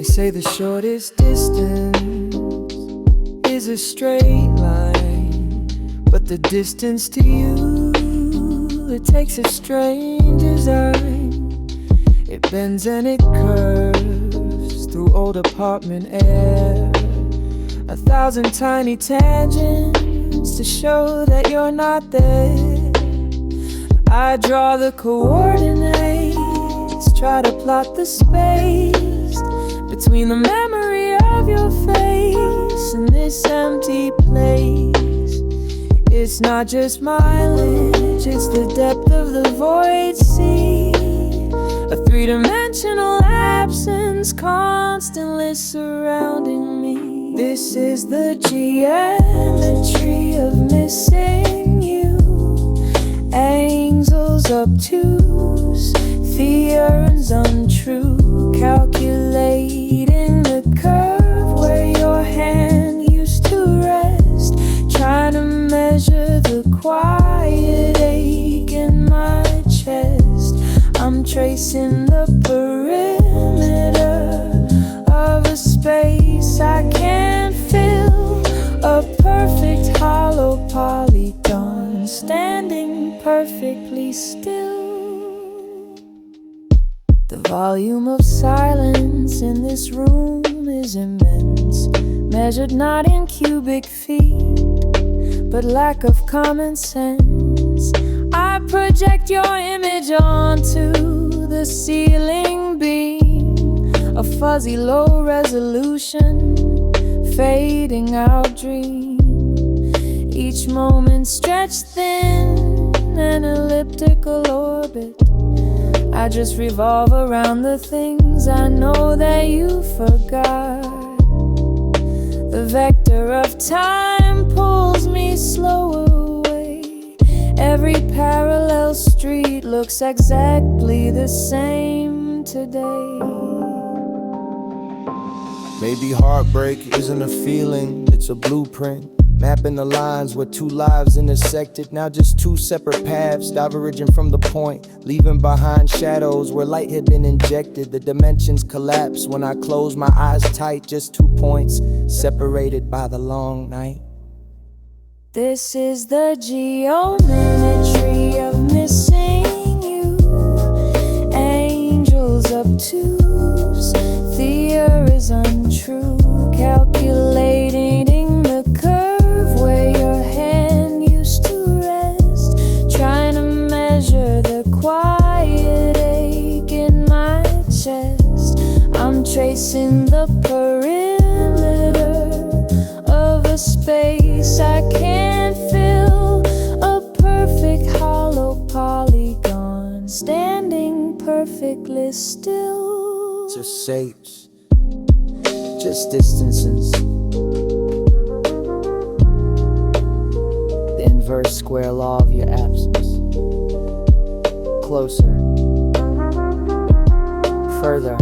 They say the shortest distance is a straight line, but the distance to you, it takes a strange design. It bends and it curves through old apartment air, 1,000 tiny tangents to show that you're not there. I draw the coordinates, try to plot the space between the memory of your face and this empty place. It's not just mileage, it's the depth of the void sea, a three-dimensional absence constantly surrounding me. This is the geometry of missing you. Angles obtuse, theorems untrue, calculating the curve where your hand used to rest, trying to measure the quiet ache in my chest. I'm tracing the perimeter of a space I can't fill, a perfect hollow polygon standing perfectly still. The volume of silence in this room is immense, measured not in cubic feet, but lack of common sense. I project your image onto the ceiling beam, a fuzzy low resolution, fading out dream. Each moment stretched thin, an elliptical orbit. I just revolve around the things I know that you forgot. The vector of time pulls me slower away. Every parallel street looks exactly the same today. Maybe heartbreak isn't a feeling, it's a blueprint, mapping the lines where two lives intersected. Now just two separate paths, diverging from the point, leaving behind shadows where light had been injected. The dimensions collapse when I close my eyes tight, just 2 points separated by the long night. This is the geometry of missing you. Angels obtuse, theories untrue, calculating the curve where your hand used to rest, trying to measure the quiet ache in my chest. I'm tracing the perimeter of a space I can't fill, a perfect hollow polygon standing perfectly still. Just shapes, just distances, the inverse square law of your absence. Closer, further.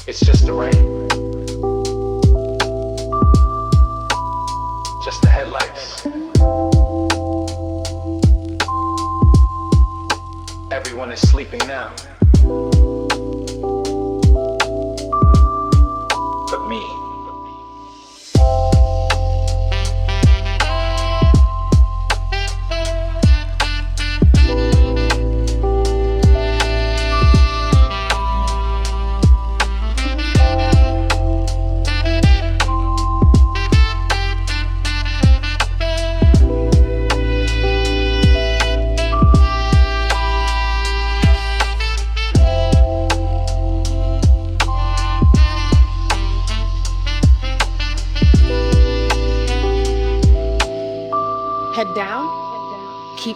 It's just the rain, just the headlights. Everyone is sleeping now, but me.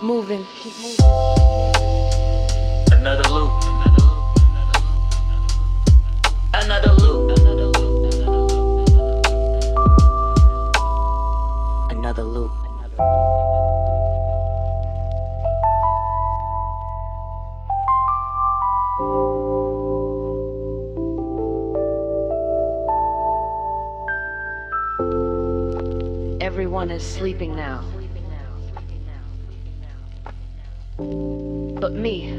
moving. Another loop. Another loop. Another loop. Everyone is sleeping now. But me.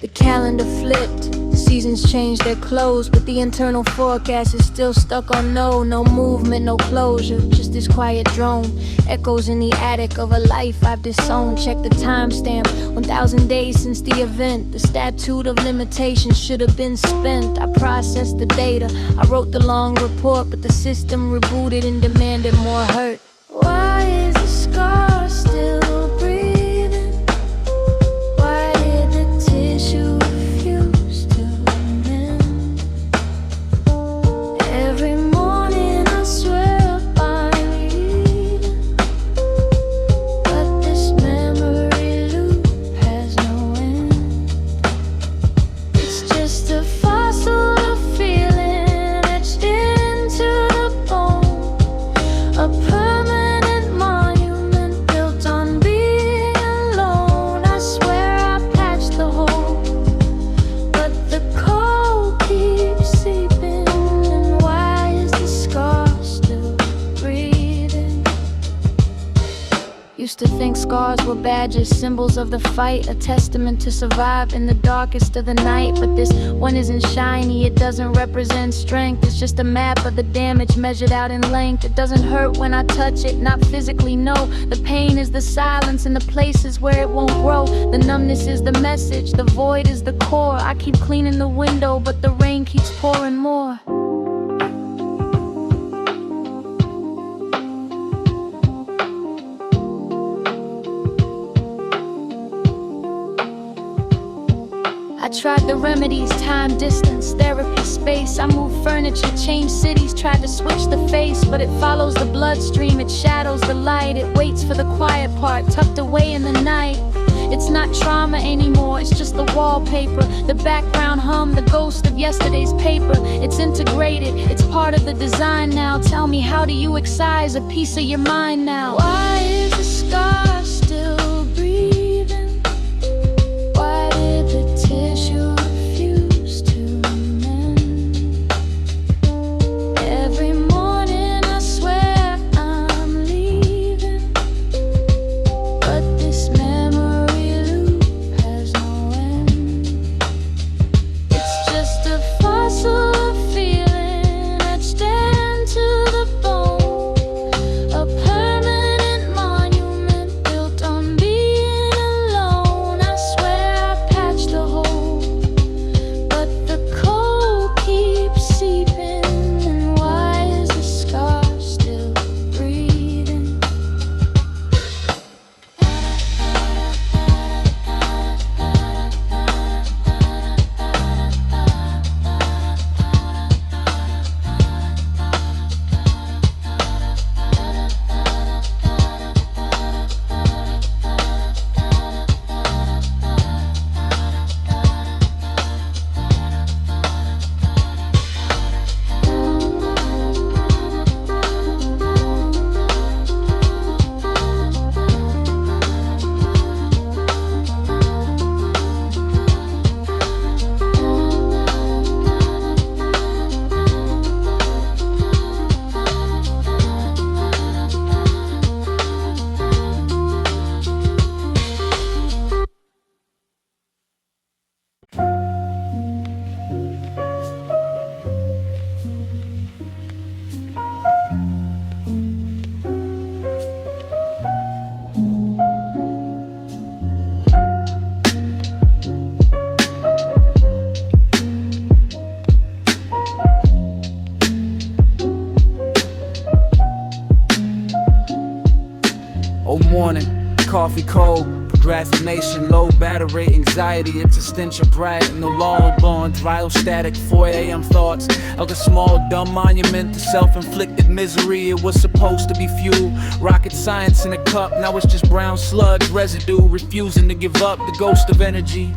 The calendar flipped, seasons changed their clothes, but the internal forecast is still stuck on no movement, no closure, just this quiet drone, echoes in the attic of a life I've disowned. Check the timestamp, 1,000 days since the event. The statute of limitations should have been spent. I processed the data, I wrote the long report, but the system rebooted and demanded more hurt. Why is the scar still breathing? Why did the tissue refuse to mend? Every morning I swear I'm reading, but this memory loop has no end. It's just a fossil of feeling etched into the bone, a permanent monument built on being alone. I swear I patched the hole, but the cold keeps seeping. And why is the scar still breathing? Used to think scars were badges, symbols of the fight, a testament to survive in the darkest of the night. But this one isn't shiny, it doesn't represent strength. It's just a map of the damage measured out in length. It doesn't hurt when I touch it, not physically, no. The pain is the silence in the places where it won't grow. The numbness is the message, the void is the core. I keep cleaning the window, but the rain keeps pouring more. I tried the remedies, time, distance, therapy, space. I moved furniture, changed cities, tried to switch the face, but it follows the bloodstream, it shadows the light, it waits for the quiet part, tucked away in the night. It's not trauma anymore, it's just the wallpaper, the background hum, the ghost of yesterday's paper. It's integrated, it's part of the design now. Tell me, how do you excise a piece of your mind now? Why is the scar still breathing? Why did the tissue refuse to mend? Every morning I swear I'm leaving, but this memory loop has no end. It's just a fossil of feeling etched into the bone, a permanent monument coffee cold. Procrastination, low battery, anxiety, it's a stench of bright. No long bonds, vital static, 4 a.m. thoughts. Like a small, dumb monument to self-inflicted misery. It was supposed to be fuel. Rocket science in a cup, now it's just brown sludge residue. Refusing to give up the ghost of energy.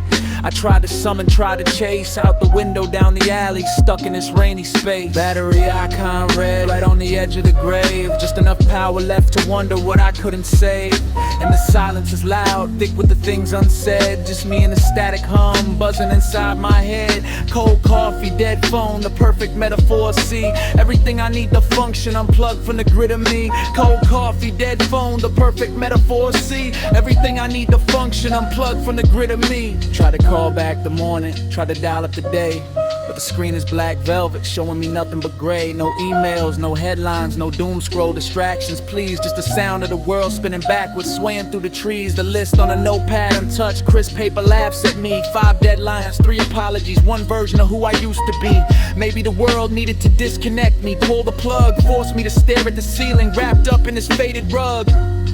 I tried to summon, tried to chase out the window down the alley, stuck in this rainy space. Battery icon red, right on the edge of the grave. Just enough power left to wonder what I couldn't say. And the silence is loud, thick with the things unsaid. Just me and the static hum buzzing inside my head. Cold coffee, dead phone, the perfect metaphor. See, everything I need to function, unplugged from the grid of me. Cold coffee, dead phone, the perfect metaphor. See, everything I need to function, unplugged from the grid of me. Try to call back the morning, try to dial up the day, but the screen is black velvet, showing me nothing but gray. No emails, no headlines, no doom scroll distractions, please. Just the sound of the world spinning backwards, swaying through the trees. The list on a notepad, untouched, crisp paper laughs at me. 5 deadlines, 3 apologies, 1 version of who I used to be. Maybe the world needed to disconnect me, pull the plug, force me to stare at the ceiling, wrapped up in this faded rug.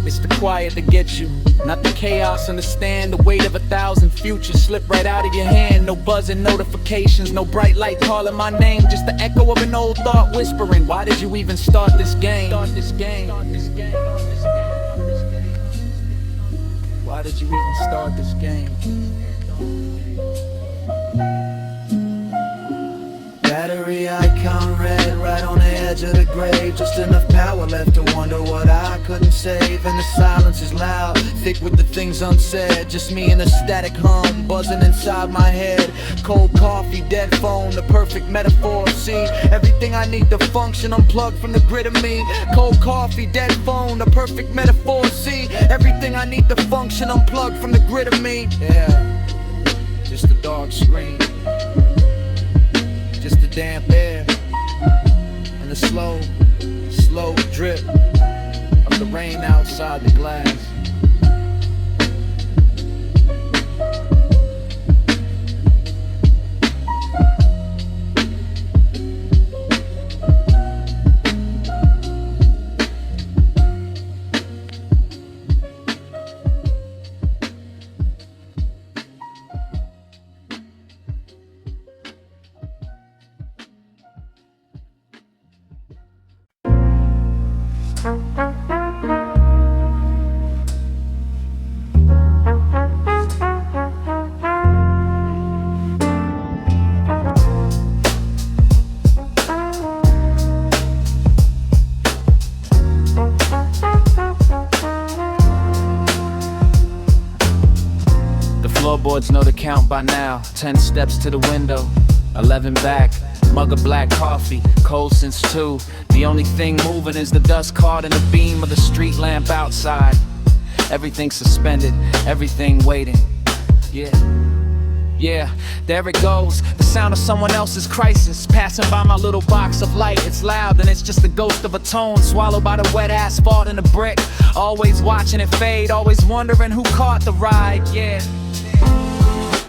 It's the quiet that gets you, not the chaos. Understand the weight of 1,000 futures slip right out of your hand. No buzzing notifications, no bright light calling my name, just the echo of an old thought whispering, why did you even start this game? Why did you even start this game? Battery icon red, right on the edge of the grave. Just enough power left to wonder what I couldn't save. And the silence is loud, thick with the things unsaid. Just me and a static hum buzzing inside my head. Cold coffee, dead phone, the perfect metaphor. See, everything I need to function, unplugged from the grid of me. Cold coffee, dead phone, the perfect metaphor. See, everything I need to function, unplugged from the grid of me. Yeah, just a dark screen, just the damp air, and the slow drip of the rain outside the glass. Floorboards know the count by now. 10 steps to the window, 11 back. Mug of black coffee, cold since 2. The only thing moving is the dust caught in the beam of the street lamp outside. Everything suspended, everything waiting. Yeah, there it goes. The sound of someone else's crisis, passing by my little box of light. It's loud and it's just the ghost of a tone, swallowed by the wet asphalt and the brick. Always watching it fade, always wondering who caught the ride. Yeah,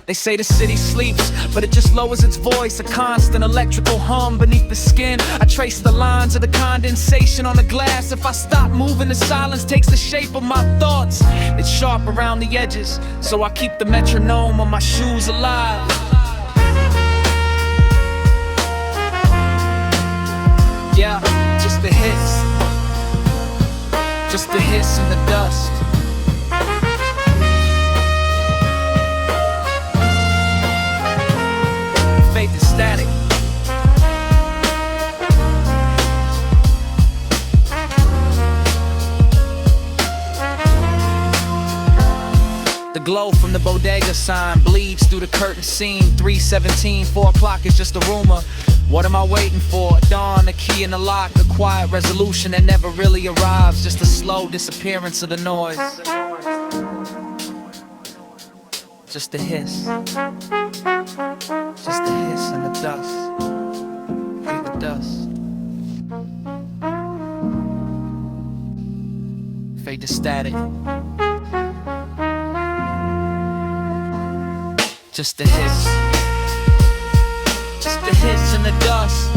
they say the city sleeps, but it just lowers its voice, a constant electrical hum beneath the skin. I trace the lines of the condensation on the glass. If I stop moving, the silence takes the shape of my thoughts. It's sharp around the edges, so I keep the metronome on my shoes alive. Yeah, just the hits, just the hiss in the dust. Faith is static. The glow from the bodega sign bleeds through the curtain scene. 3:17, 4 o'clock is just a rumor. What am I waiting for? Dawn, a key in the lock, a quiet resolution that never really arrives. Just a slow disappearance of the noise. Just a hiss. Just a hiss in the dust. Feel the dust. Fade to static. Just a hiss. Just a hiss in the dust.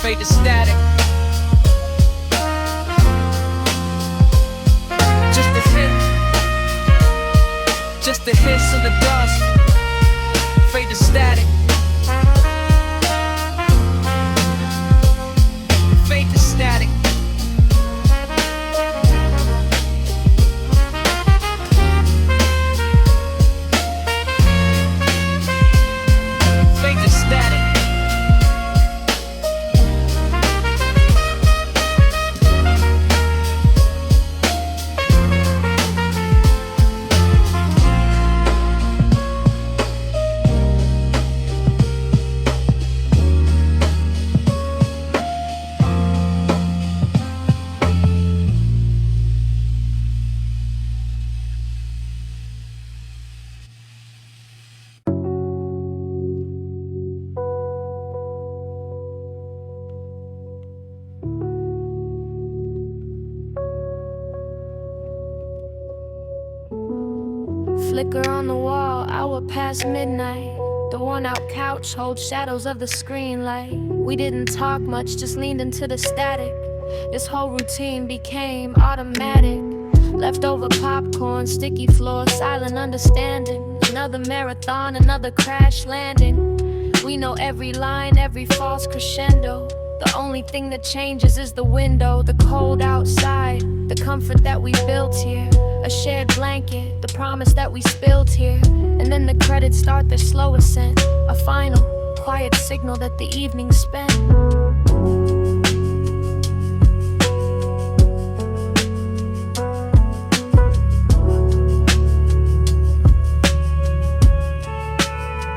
Fade to static. Just a hiss. just the hiss of the dust. Fade to static. Fade to static. Fade to static. Flicker on the wall, hour past midnight. The worn out couch holds shadows of the screen light. We didn't talk much, just leaned into the static. This whole routine became automatic. Leftover popcorn, sticky floor, silent understanding. Another marathon, another crash landing. We know every line, every false crescendo. The only thing that changes is the window, the cold outside, the comfort that we built here. A shared blanket, the promise that we spilled here. And then the credits start their slow ascent. A final, quiet signal that the evening spent.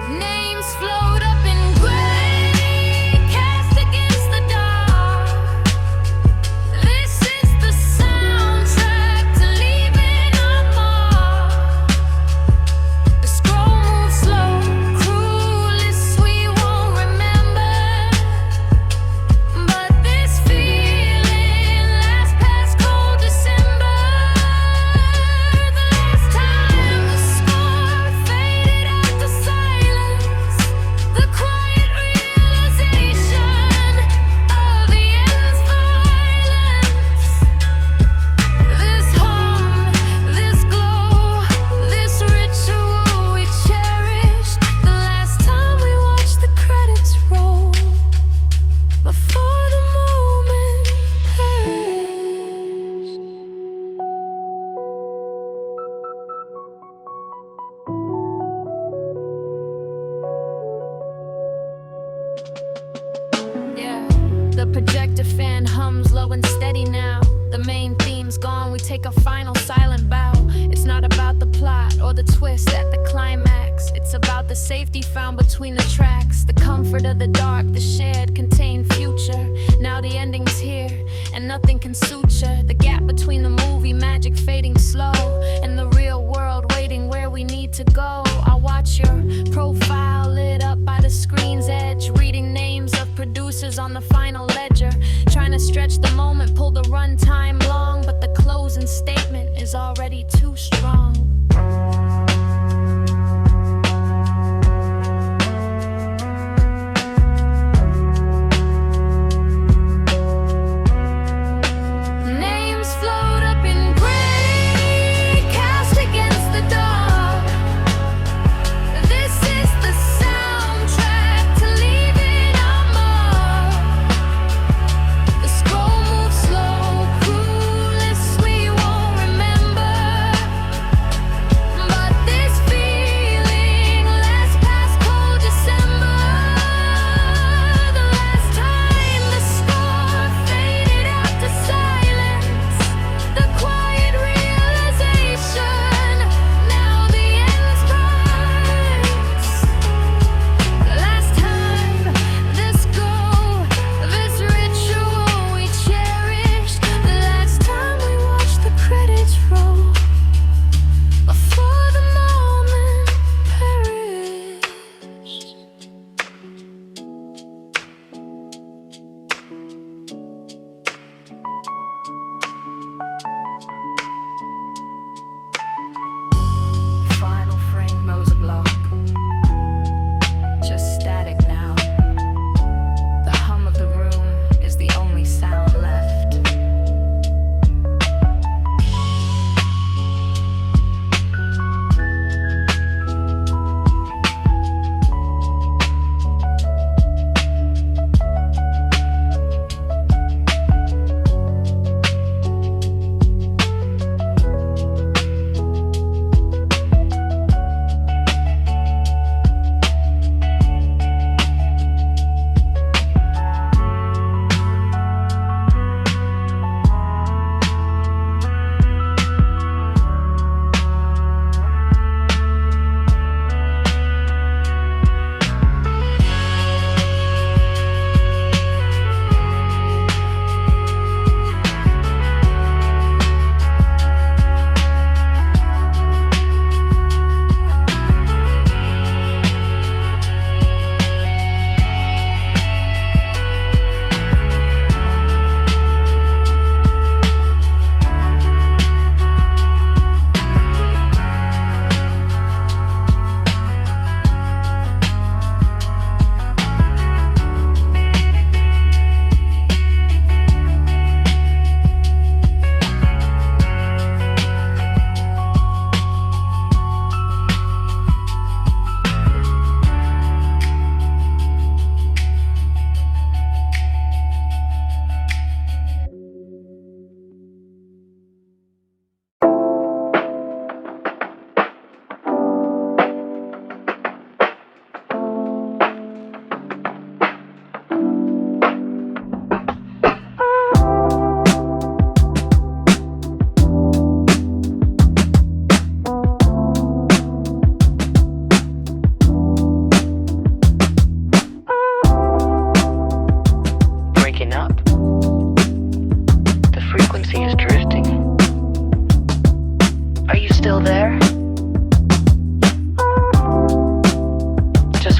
Names float up in gray, cast against the dark. This is the soundtrack to leaving our mark. The scroll moves slow, cruel lists we won't remember. But this feeling lasts past cold December. The last time the score faded out to silence, the quiet realization of the end's violence. This hum, this glow, this ritual we cherished. The last time we watched the credits roll, before the moment perished. Yeah, the projector fan hums low and steady now. The main theme's gone, we take a final silent bow. It's not about the plot or the twist at the climax. It's about the safety found between the tracks. The comfort of the dark, the shared contained future. Now the ending's here, and nothing can suture. The gap between the movie magic fading slow, and the real world waiting where we need to go. I watch your profile lit up by the screen's edge, reading names of producers on the final ledger. Trying to stretch the moment, pull the runtime long, but the closing statement is already too strong. Names float up in gray, cast against the dark. This is the soundtrack to leaving our mark. The scroll moves slow, cruel lists we won't remember.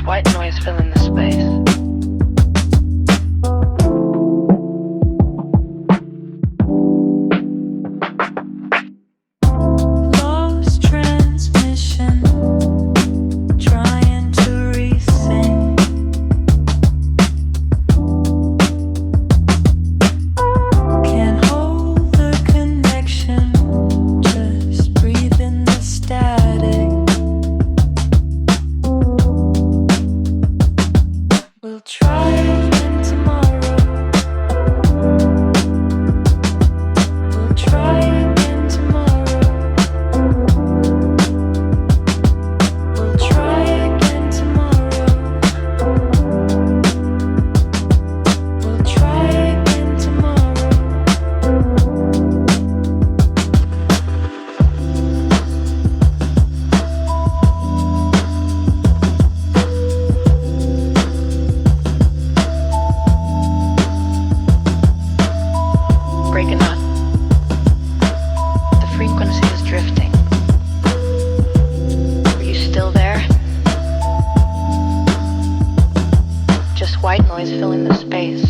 Just white noise filling the space.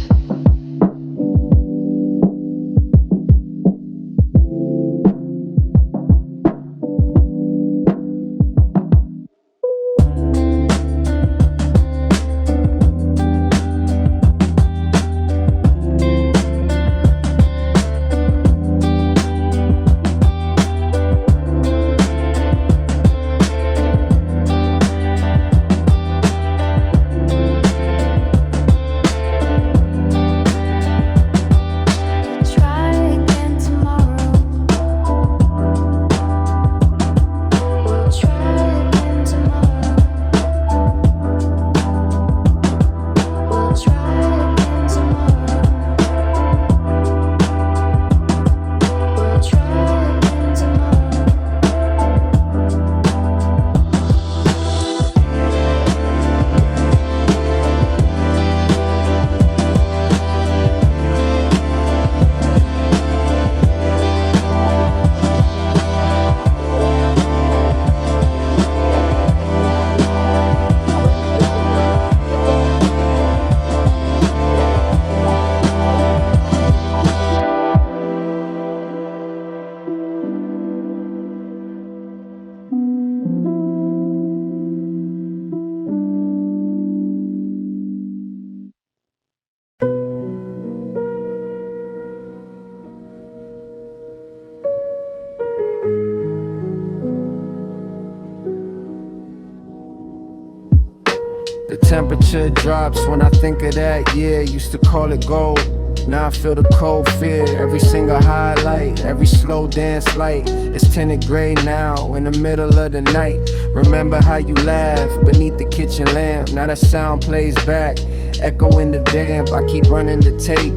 The temperature drops when I think of that year. Used to call it gold. Now I feel the cold fear. Every single highlight, every slow dance light. It's tinted gray now in the middle of the night. Remember how you laughed beneath the kitchen lamp. Now that sound plays back, echoing the damp. I keep running the tape,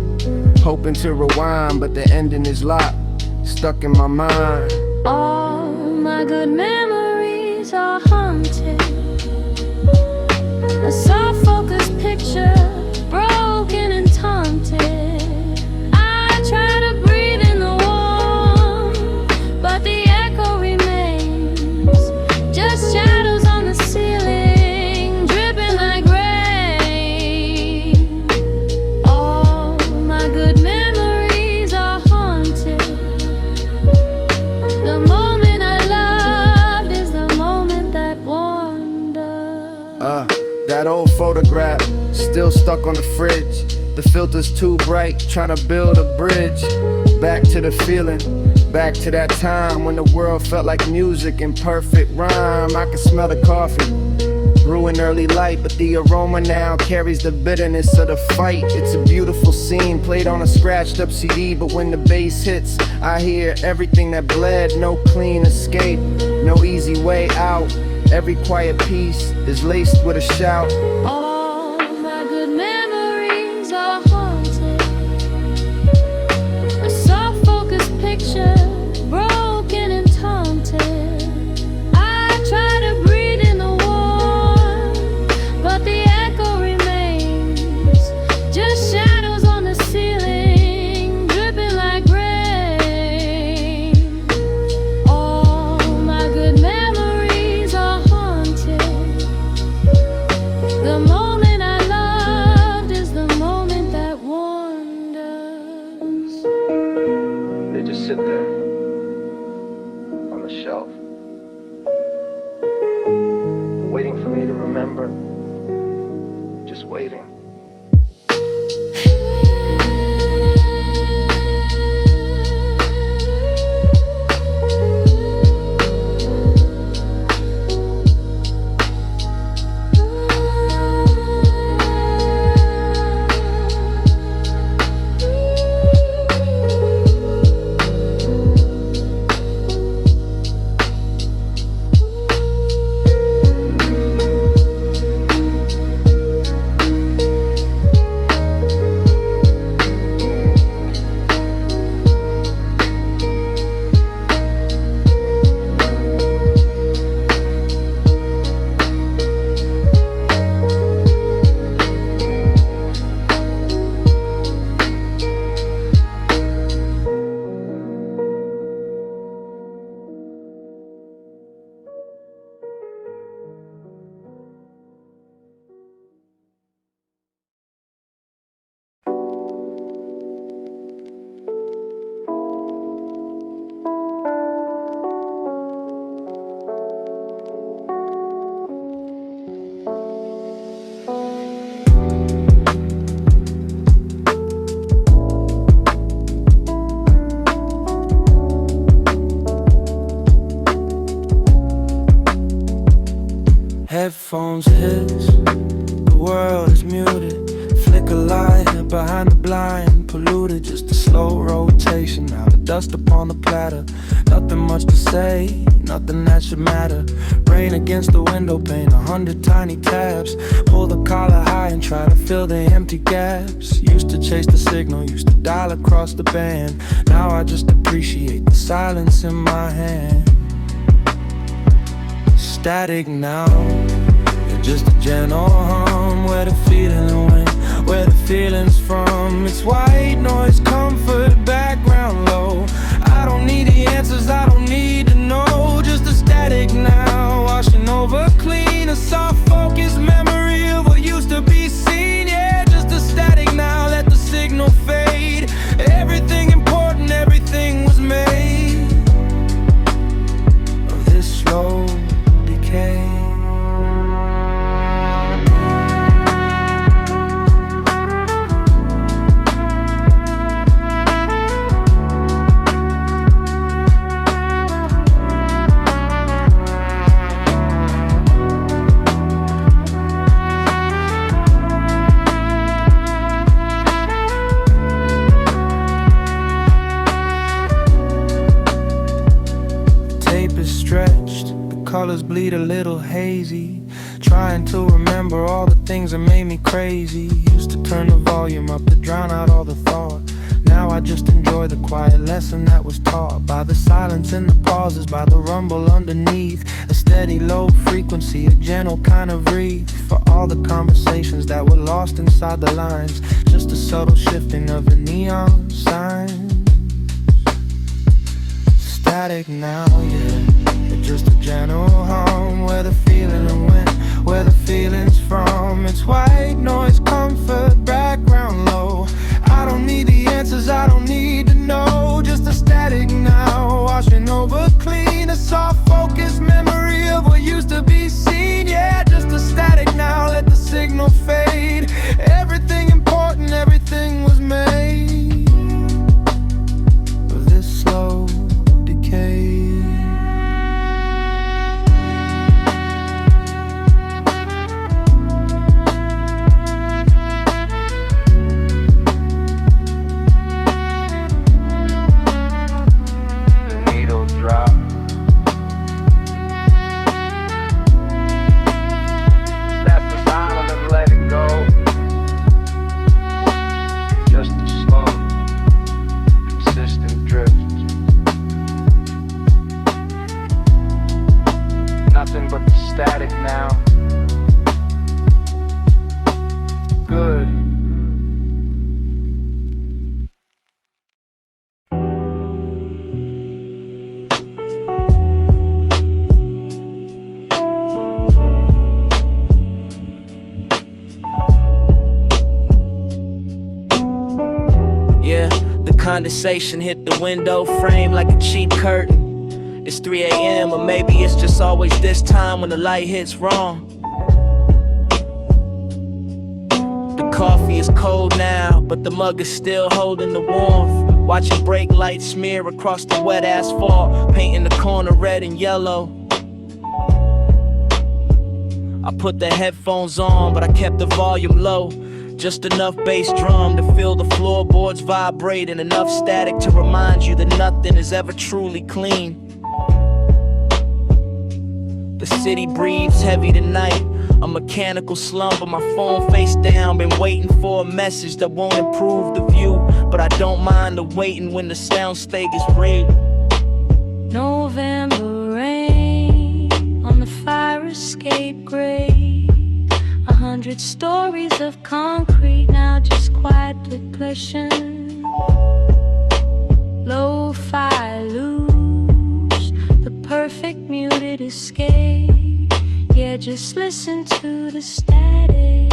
hoping to rewind, but the ending is locked, stuck in my mind. All my good memories are haunted. A soft focus picture, broken and taunted. I try to breathe in the warmth, but the echo remains. Just shadows on the ceiling, dripping like rain. All my good memories are haunted. The moment I loved is the moment that wanders. That old photograph, still stuck on the fridge. The filter's too bright, trying to build a bridge. Back to the feeling, back to that time when the world felt like music in perfect rhyme. I can smell the coffee, brewing early light, but the aroma now carries the bitterness of the fight. It's a beautiful scene, played on a scratched up CD, but when the bass hits, I hear everything that bled. No clean escape, no easy way out. Every quiet piece is laced with a shout. All my good memories are haunted. A soft focus picture, broken and taunted. I try to breathe in the warmth, but the echo remains. Just shadows on the ceiling, dripping like rain. All my good memories are haunted. The moment I loved is the moment that wanders. They just sit there on the shelf, waiting for me to remember, just waiting. Headphones hiss, the world is muted. Flicker light behind the blind, polluted. Just a slow rotation, now the dust upon the platter. Nothing much to say, nothing that should matter. Rain against the window pane, 100 tiny tabs. Pull the collar high and try to fill the empty gaps. Used to chase the signal, used to dial across the band. Now I just appreciate the silence in my hand. Static now, you're just a gentle hum. Where the feeling went, where the feeling's from. It's white noise, comfort, background low. I don't need the answers, I don't need to know. Just a static now, washing over clean. A soft focus memory of what used to be seen. Yeah, just a static now, let the signal fade. Everything important, everything was made of this slow decay. Colors bleed a little hazy, trying to remember all the things that made me crazy. Used to turn the volume up to drown out all the thought. Now I just enjoy the quiet lesson that was taught. By the silence in the pauses, by the rumble underneath. A steady low frequency, a gentle kind of breathe. For all the conversations that were lost inside the lines. Just a subtle shifting of the neon signs. Static now, yeah. Just a gentle hum, where the feeling went, where the feeling's from. It's white noise, comfort, background low. I don't need the answers, I don't need to know. Just a static now, washing over clean. A soft focus memory of what used to be seen. Yeah, just a static now, let the signal fade. Everything important, everything was made of this slow decay. Condensation hit the window frame like a cheap curtain. It's 3 a.m. or maybe it's just always this time when the light hits wrong. The coffee is cold now, but the mug is still holding the warmth. Watching brake lights smear across the wet asphalt, painting the corner red and yellow. I put the headphones on, but I kept the volume low. Just enough bass drum to feel the floorboards vibrate, and enough static to remind you that nothing is ever truly clean. The city breathes heavy tonight, a mechanical slump on my phone face down. Been waiting for a message that won't improve the view, but I don't mind the waiting when the soundstage is red. November rain on the fire escape grate. 100 stories of concrete now just quietly pushing. Lo-fi lose the perfect muted escape. Yeah, just listen to the static.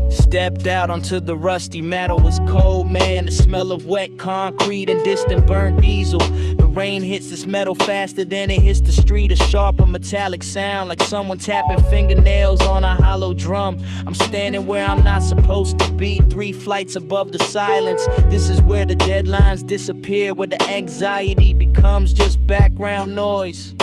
Stepped out onto the rusty metal, was cold, man. The smell of wet concrete and distant burnt diesel. The rain hits this metal faster than it hits the street. A sharp and metallic sound, like someone tapping fingernails on a hollow drum. I'm standing where I'm not supposed to be, 3 flights above the silence. This is where the deadlines disappear, where the anxiety becomes just background noise.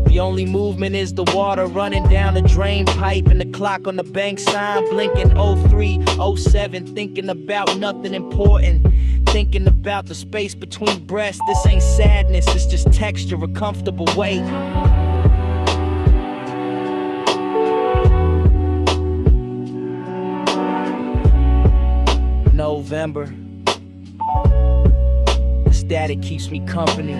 The only movement is the water running down the drain pipe, and the clock on the bank sign blinking 03, 07. Thinking about nothing important, thinking about the space between breaths. This ain't sadness, it's just texture, a comfortable weight. November, the static keeps me company.